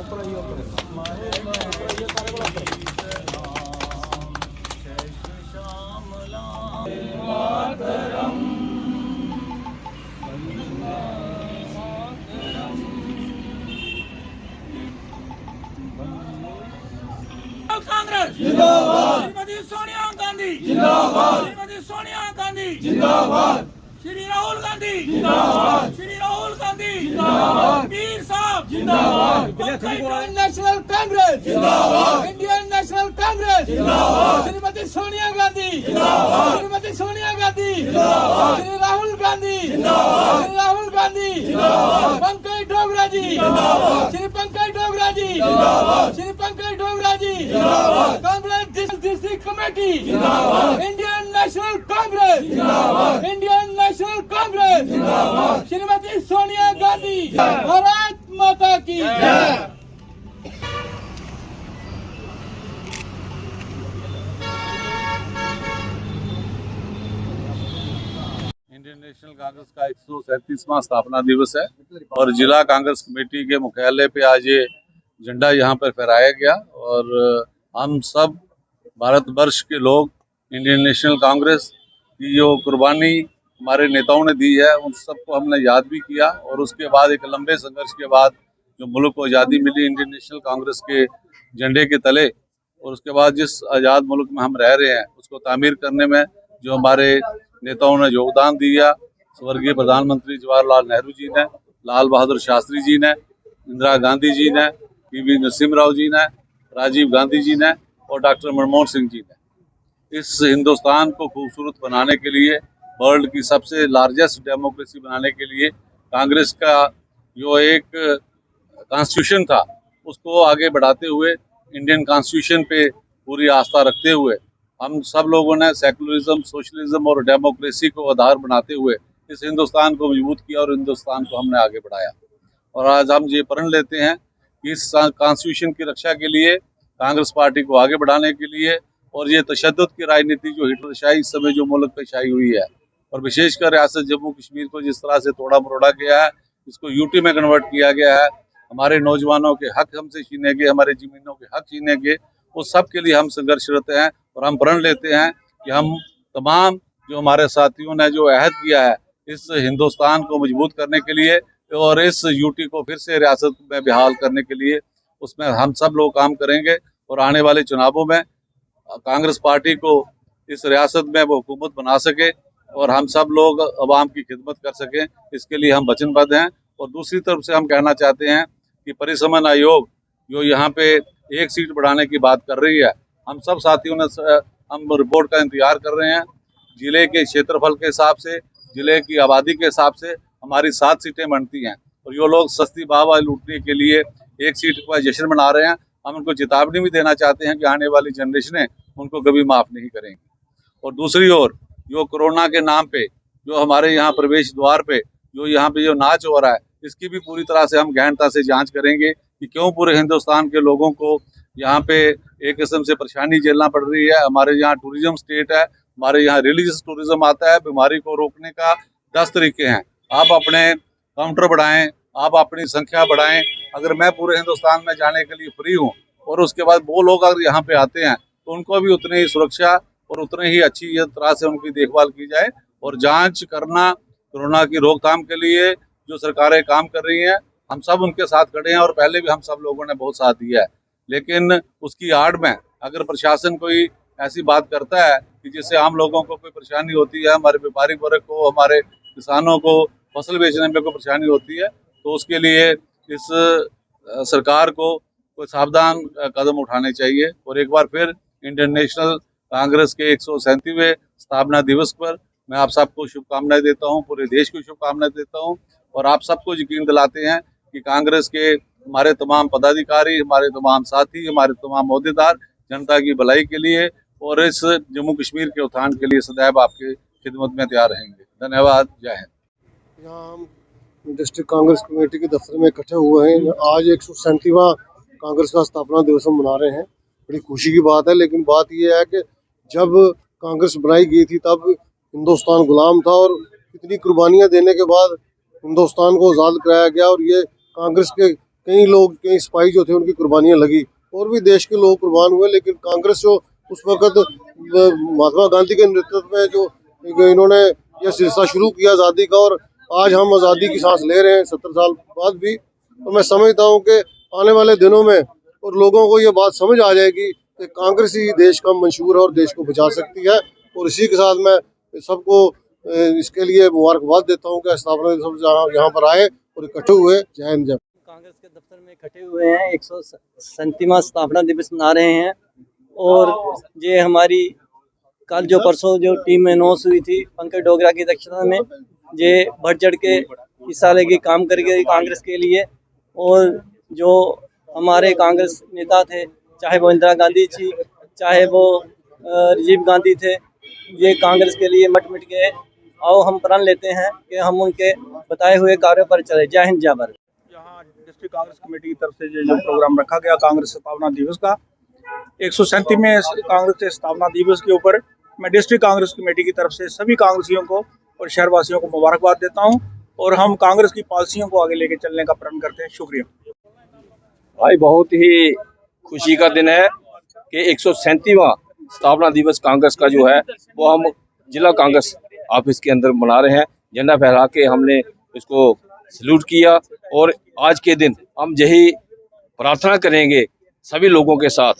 कांग्रेस जिंदाबाद, श्रीमती सोनिया गांधी जिंदाबाद, श्रीमती सोनिया गांधी जिंदाबाद, श्री राहुल गांधी जिंदाबाद, श्री राहुल गांधी जिंदाबाद, पीर साहब जिंदाबाद, इंडियन नेशनल कांग्रेस जिंदाबाद, इंडियन नेशनल कांग्रेस जिंदाबाद, श्रीमती सोनिया गांधी जिंदाबाद, श्रीमती सोनिया गांधी जिंदाबाद, श्री राहुल गांधी जिंदाबाद, श्री राहुल गांधी जिंदाबाद, पंकज डोगरा जी जिंदाबाद, श्री पंकज डोगरा जी जिंदाबाद, श्री पंकज डोगरा जी जिंदाबाद, कांग्रेस डिस्ट्रिक्ट कमेटी जिंदाबाद, इंडियन नेशनल कांग्रेस जिंदाबाद, इंडियन नेशनल कांग्रेस जिंदाबाद, श्रीमती सोनिया गांधी भारत माता की जय। इंडियन नेशनल कांग्रेस का 137वां स्थापना दिवस है और जिला कांग्रेस कमेटी के मुख्यालय पे आज ये झंडा यहाँ पर फहराया गया और हम सब भारतवर्ष के लोग इंडियन नेशनल कांग्रेस की जो कुर्बानी हमारे नेताओं ने दी है उन सबको हमने याद भी किया और उसके बाद एक लंबे संघर्ष के बाद जो मुल्क को आज़ादी मिली इंडियन नेशनल कांग्रेस के झंडे के तले और उसके बाद जिस आज़ाद मुल्क में हम रह रहे हैं उसको तामीर करने में जो हमारे नेताओं ने योगदान दिया, स्वर्गीय प्रधानमंत्री जवाहरलाल नेहरू जी ने, लाल बहादुर शास्त्री जी ने, इंदिरा गांधी जी ने, पीवी नरसिम्हा राव जी ने, राजीव गांधी जी ने और डॉक्टर मनमोहन सिंह जी ने इस हिंदुस्तान को खूबसूरत बनाने के लिए, वर्ल्ड की सबसे लार्जेस्ट डेमोक्रेसी बनाने के लिए कांग्रेस का जो एक कॉन्स्टिट्यूशन था उसको आगे बढ़ाते हुए इंडियन कॉन्स्टिट्यूशन पे पूरी आस्था रखते हुए हम सब लोगों ने सेकुलरिज्म, सोशलिज्म और डेमोक्रेसी को आधार बनाते हुए इस हिंदुस्तान को मजबूत किया और हिंदुस्तान को हमने आगे बढ़ाया। और आज हम ये प्रण लेते हैं कि इस कॉन्स्टिट्यूशन की रक्षा के लिए, कांग्रेस पार्टी को आगे बढ़ाने के लिए और ये तशद्दुद की राजनीति जो हिटलरशाही इस समय जो मुल्क पे छाई हुई है और विशेषकर रियासत जम्मू कश्मीर को जिस तरह से तोड़ा मरोड़ा गया है, इसको यूटी में कन्वर्ट किया गया है, हमारे नौजवानों के हक हमसे छीने गए, हमारे जमीनों के हक छीने गए, उस सब के लिए हम संघर्षरत हैं और हम प्रण लेते हैं कि हम तमाम जो हमारे साथियों ने जो अहद किया है इस हिंदुस्तान को मजबूत करने के लिए और इस यूटी को फिर से रियासत में बहाल करने के लिए उसमें हम सब लोग काम करेंगे और आने वाले चुनावों में कांग्रेस पार्टी को इस रियासत में वो हुकूमत बना सके और हम सब लोग अवाम की खिदमत कर सकें, इसके लिए हम वचनबद्ध हैं। और दूसरी तरफ से हम कहना चाहते हैं कि परिसमन आयोग जो यहाँ पे एक सीट बढ़ाने की बात कर रही है, हम सब साथियों ने हम रिपोर्ट का इंतजार कर रहे हैं। जिले के क्षेत्रफल के हिसाब से, जिले की आबादी के हिसाब से हमारी 7 सीटें बनती हैं और ये लोग सस्ती वाहवाही लूटने के लिए एक सीट का जश्न मना रहे हैं। हम उनको चेतावनी भी देना चाहते हैं कि आने वाली जनरेशनें उनको कभी माफ़ नहीं करेंगी। और दूसरी ओर जो कोरोना के नाम पे जो हमारे यहाँ प्रवेश द्वार पे जो नाच हो रहा है, इसकी भी पूरी तरह से हम गहनता से जांच करेंगे कि क्यों पूरे हिंदुस्तान के लोगों को यहाँ पे एक किस्म से परेशानी झेलना पड़ रही है। हमारे यहाँ टूरिज्म स्टेट है, हमारे यहाँ रिलीजियस टूरिज्म आता है। बीमारी को रोकने का 10 तरीके हैं। आप अपने काउंटर बढ़ाएं, आप अपनी संख्या बढ़ाएं। अगर मैं पूरे हिंदुस्तान में जाने के लिए फ्री हूँ और उसके बाद वो लोग अगर यहाँ पे आते हैं तो उनको भी उतनी ही सुरक्षा और उतने ही अच्छी तरह से उनकी देखभाल की जाए। और जांच करना कोरोना की रोकथाम के लिए जो सरकारें काम कर रही हैं, हम सब उनके साथ खड़े हैं और पहले भी हम सब लोगों ने बहुत साथ दिया है। लेकिन उसकी आड़ में अगर प्रशासन कोई ऐसी बात करता है कि जिससे आम लोगों को कोई परेशानी होती है, हमारे व्यापारी वर्ग को, हमारे किसानों को फसल बेचने में कोई परेशानी होती है, तो उसके लिए इस सरकार को कोई सावधान कदम उठाने चाहिए। और एक बार फिर इंडियन नेशनल कांग्रेस के 137वें स्थापना दिवस पर मैं आप सबको शुभकामनाएं देता हूं, पूरे देश को शुभकामनाएं देता हूं और आप सबको यकीन दिलाते हैं कि कांग्रेस के हमारे तमाम पदाधिकारी, हमारे तमाम साथी, हमारे तमाम ओहदेदार जनता की भलाई के लिए और इस जम्मू कश्मीर के उत्थान के लिए सदैव आपकी खिदमत में तैयार रहेंगे। धन्यवाद। जय हिंद। यहाँ हम डिस्ट्रिक्ट कांग्रेस कमेटी के दफ्तर में इकट्ठे हुए हैं। आज 137वां कांग्रेस का स्थापना दिवस हम मना रहे हैं। बड़ी खुशी की बात है, लेकिन बात यह है कि जब कांग्रेस बनाई गई थी तब हिंदुस्तान गुलाम था और इतनी कुर्बानियां देने के बाद हिंदुस्तान को आज़ाद कराया गया और ये कांग्रेस के कई लोग, कई सिपाही जो थे उनकी कुर्बानियां लगी और भी देश के लोग कुर्बान हुए, लेकिन कांग्रेस जो उस वक्त महात्मा गांधी के नेतृत्व में जो इन्होंने यह सिलसिला शुरू किया आज़ादी का, और आज हम आज़ादी की सांस ले रहे हैं 70 साल बाद भी। तो मैं समझता हूँ कि आने वाले दिनों में और लोगों को ये बात समझ आ जाएगी कि कांग्रेस ही देश का मंशूर है और देश को बचा सकती है। और इसी के साथ मैं सबको इसके लिए मुबारकबाद देता हूँ कि स्थापना दिवस यहाँ पर आए और इकट्ठे हुए। जय हिंद, जय। कांग्रेस के दफ्तर में इकट्ठे हुए हैं, 137वां स्थापना दिवस मना रहे हैं। और ये हमारी कल जो परसों जो टीम में अनाउंस हुई थी पंकज डोगरा की अध्यक्षता में, ये बढ़ चढ़ के हिस्सा लेके काम करेगी कांग्रेस के लिए। और जो हमारे कांग्रेस नेता थे, चाहे वो इंदिरा गांधी थी, चाहे वो राजीव गांधी थे, ये कांग्रेस के लिए मट मिट गए। और हम प्रण लेते हैं कि हम उनके बताए हुए कार्यों पर चले। जय हिंद, जय भारत। यहाँ डिस्ट्रिक्ट कांग्रेस कमेटी की तरफ से जो प्रोग्राम रखा गया कांग्रेस स्थापना दिवस का, 137वें कांग्रेस के स्थापना दिवस के ऊपर मैं डिस्ट्रिक्ट कांग्रेस कमेटी की तरफ से सभी कांग्रेसियों को और शहरवासियों को मुबारकबाद देता हूँ। और हम कांग्रेस की पॉलिसियों को आगे लेके चलने का प्रण करते हैं। शुक्रिया भाई, बहुत ही खुशी का दिन है कि 137वां स्थापना दिवस कांग्रेस का जो है वो हम जिला कांग्रेस ऑफिस के अंदर मना रहे हैं। झंडा फहरा के हमने इसको सल्यूट किया और आज के दिन हम यही प्रार्थना करेंगे सभी लोगों के साथ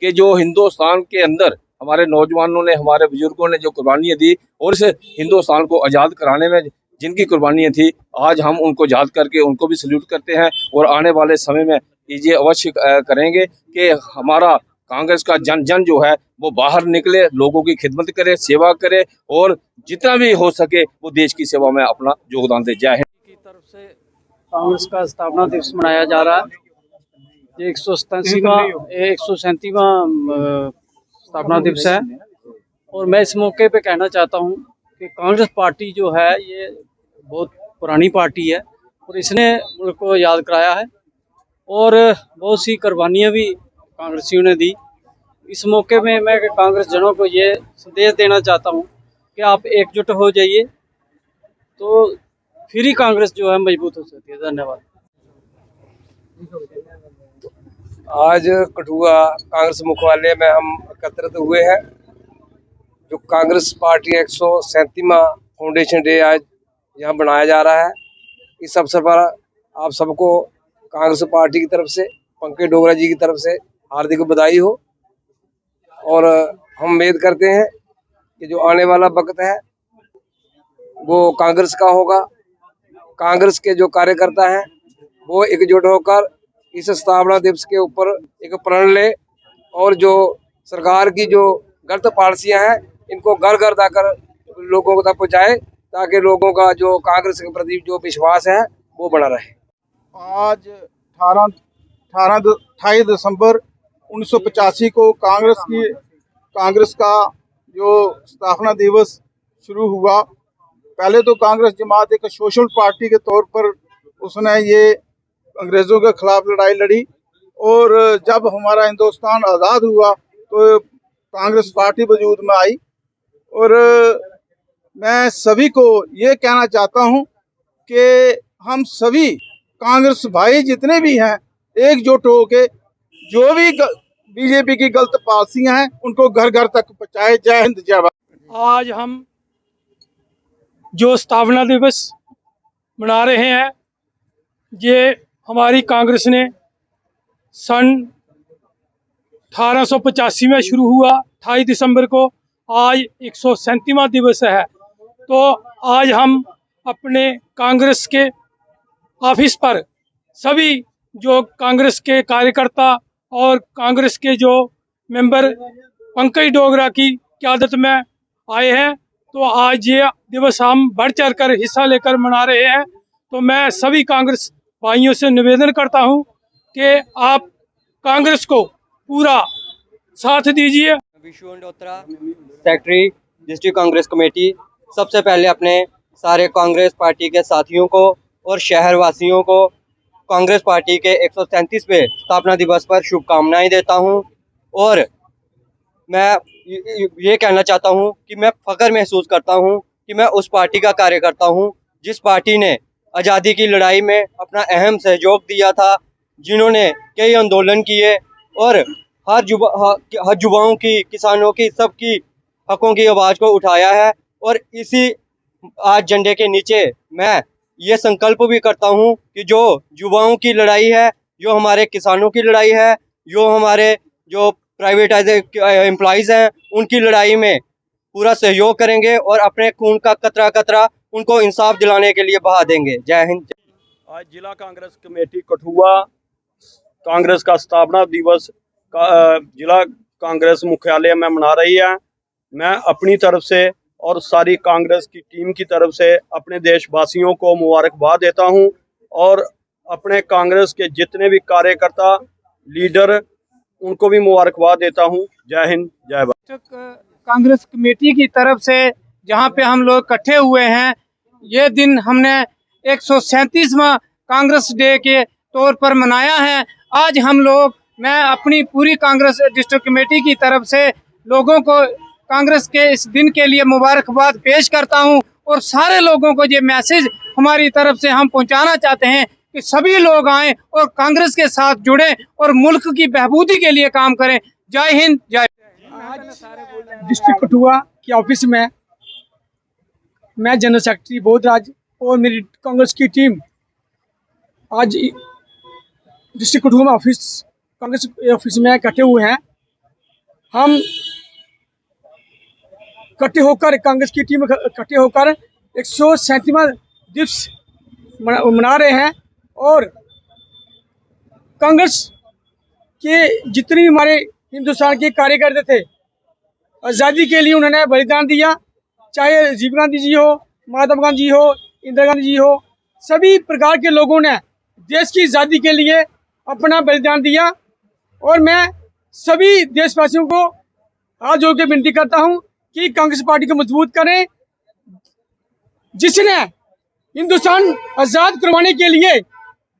कि जो हिंदुस्तान के अंदर हमारे नौजवानों ने, हमारे बुजुर्गों ने जो कुर्बानियाँ दी और इस हिंदुस्तान को आज़ाद कराने में जिनकी कुर्बानियाँ थी, आज हम उनको याद करके उनको भी सल्यूट करते हैं। और आने वाले समय में ये अवश्य करेंगे कि हमारा कांग्रेस का जन जन जो है वो बाहर निकले, लोगों की खिदमत करे, सेवा करे और जितना भी हो सके वो देश की सेवा में अपना योगदान दे। जय हिंद। की तरफ से कांग्रेस का स्थापना दिवस मनाया जा रहा है। ये 137वां स्थापना दिवस है। और मैं इस मौके पे कहना चाहता हूँ कि कांग्रेस पार्टी जो है ये बहुत पुरानी पार्टी है और इसने मुल्क को याद कराया है और बहुत सी कुर्बानियाँ भी कांग्रेसियों ने दी। इस मौके में मैं कांग्रेस जनों को ये संदेश देना चाहता हूँ कि आप एकजुट हो जाइए, तो फिर ही कांग्रेस जो है मजबूत हो सकती है। धन्यवाद। आज कठुआ कांग्रेस मुख्यालय में हम एकत्रित हुए हैं। जो कांग्रेस पार्टी 137वां फाउंडेशन डे आज यहाँ बनाया जा रहा है। इस अवसर पर आप सबको कांग्रेस पार्टी की तरफ से, पंकज डोगरा जी की तरफ से हार्दिक बधाई हो। और हम उम्मीद करते हैं कि जो आने वाला वक्त है वो कांग्रेस का होगा। कांग्रेस के जो कार्यकर्ता हैं वो एकजुट होकर इस स्थापना दिवस के ऊपर एक प्रण ले और जो सरकार की जो गलत पॉलिसियां हैं इनको घर घर जाकर लोगों तक पहुंचाए, ताकि लोगों का जो कांग्रेस के प्रति जो विश्वास है वो बना रहे। आज 28 दिसंबर 1985 को कांग्रेस का जो स्थापना दिवस शुरू हुआ। पहले तो कांग्रेस जमात एक सोशल पार्टी के तौर पर उसने ये अंग्रेज़ों के खिलाफ लड़ाई लड़ी और जब हमारा हिंदुस्तान आज़ाद हुआ तो कांग्रेस पार्टी वजूद में आई। और मैं सभी को ये कहना चाहता हूँ कि हम सभी कांग्रेस भाई जितने भी हैं एकजुट हो के जो भी बीजेपी की गलत पॉलिसियां हैं उनको घर घर तक पहुँचाए। जय हिंद, जय भारत। आज हम जो स्थापना दिवस मना रहे हैं, ये हमारी कांग्रेस ने सन 1885 में शुरू हुआ। 28 दिसंबर को आज 137वां दिवस है। तो आज हम अपने कांग्रेस के ऑफिस पर सभी जो कांग्रेस के कार्यकर्ता और कांग्रेस के जो मेंबर पंकज डोगरा की क़यादत में आए हैं, तो आज ये दिवस हम बढ़ चढ़ कर हिस्सा लेकर मना रहे हैं। तो मैं सभी कांग्रेस भाइयों से निवेदन करता हूं कि आप कांग्रेस को पूरा साथ दीजिए। Vishu Dotra, secretary district Congress committee. सबसे पहले अपने सारे कांग्रेस पार्टी के साथियों को और शहर वासियों को कांग्रेस पार्टी के 137वें स्थापना दिवस पर शुभकामनाएं देता हूं। और मैं ये कहना चाहता हूं कि मैं फ़ख्र महसूस करता हूं कि मैं उस पार्टी का कार्यकर्ता हूं जिस पार्टी ने आज़ादी की लड़ाई में अपना अहम सहयोग दिया था, जिन्होंने कई आंदोलन किए और हर युवाओं की, किसानों की, सबकी हकों की आवाज़ को उठाया है। और इसी आज झंडे के नीचे मैं ये संकल्प भी करता हूँ कि जो युवाओं की लड़ाई है, जो हमारे किसानों की लड़ाई है, जो हमारे जो प्राइवेटाइज एम्प्लॉयज़ हैं, उनकी लड़ाई में पूरा सहयोग करेंगे और अपने खून का कतरा कतरा उनको इंसाफ दिलाने के लिए बहा देंगे। जय हिंद। आज जिला कांग्रेस कमेटी कठुआ कांग्रेस का स्थापना दिवस जिला कांग्रेस मुख्यालय में मना रही है। मैं अपनी तरफ से और सारी कांग्रेस की टीम की तरफ से अपने देशवासियों को मुबारकबाद देता हूं और अपने कांग्रेस के जितने भी कार्यकर्ता, लीडर, उनको भी मुबारकबाद देता हूं। जय हिंद, जय भारत। कांग्रेस कमेटी की तरफ से जहां पे हम लोग इकट्ठे हुए हैं, ये दिन हमने 137वां कांग्रेस डे के तौर पर मनाया है। आज हम लोग, मैं अपनी पूरी कांग्रेस डिस्ट्रिक्ट कमेटी की तरफ से लोगों को कांग्रेस के इस दिन के लिए मुबारकबाद पेश करता हूं और सारे लोगों को ये मैसेज हमारी तरफ से हम पहुंचाना चाहते हैं कि सभी लोग आएं और कांग्रेस के साथ जुड़े और मुल्क की बहबूदी के लिए काम करें। जय हिंद, जय। डिस्ट्रिक्ट कठुआ के ऑफिस में मैं जनरल सेक्रेटरी बोधराज और मेरी कांग्रेस की टीम आज डिस्ट्रिक्ट कठुआ में कांग्रेस ऑफिस में इकट्ठे हुए हैं। हम इकट्ठे होकर, कांग्रेस की टीम इकट्ठे होकर 137वां दिवस मना रहे हैं और कांग्रेस के जितने भी हमारे हिंदुस्तान के कार्यकर्ता थे, आज़ादी के लिए उन्होंने बलिदान दिया, चाहे राजीव गांधी जी हो, महात्मा गांधी हो, इंदिरा गांधी जी हो, सभी प्रकार के लोगों ने देश की आज़ादी के लिए अपना बलिदान दिया। और मैं सभी देशवासियों को हाथ जोड़ के विनती करता हूं कि कांग्रेस पार्टी को मजबूत करें, जिसने हिंदुस्तान आज़ाद करवाने के लिए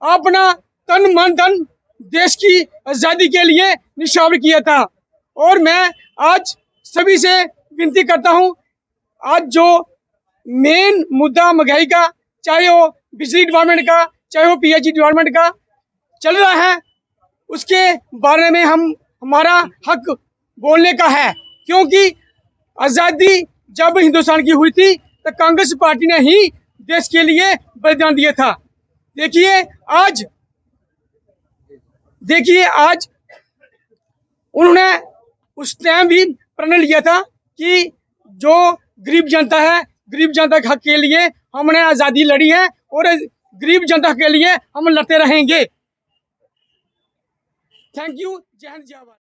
अपना तन मन धन देश की आज़ादी के लिए निछावर किया था। और मैं आज सभी से विनती करता हूं, आज जो मेन मुद्दा महंगाई का, चाहे वो बिजली डिपार्टमेंट का, चाहे वो पीएचई डिपार्टमेंट का चल रहा है, उसके बारे में हमारा हक बोलने का है, क्योंकि आज़ादी जब हिंदुस्तान की हुई थी तो कांग्रेस पार्टी ने ही देश के लिए बलिदान दिया था। देखिए आज उन्होंने उस टाइम भी प्रण लिया था कि जो गरीब जनता है, गरीब जनता के हक के लिए हमने आज़ादी लड़ी है और गरीब जनता के लिए हम लड़ते रहेंगे। Thank you. जय हिंद, जय भारत।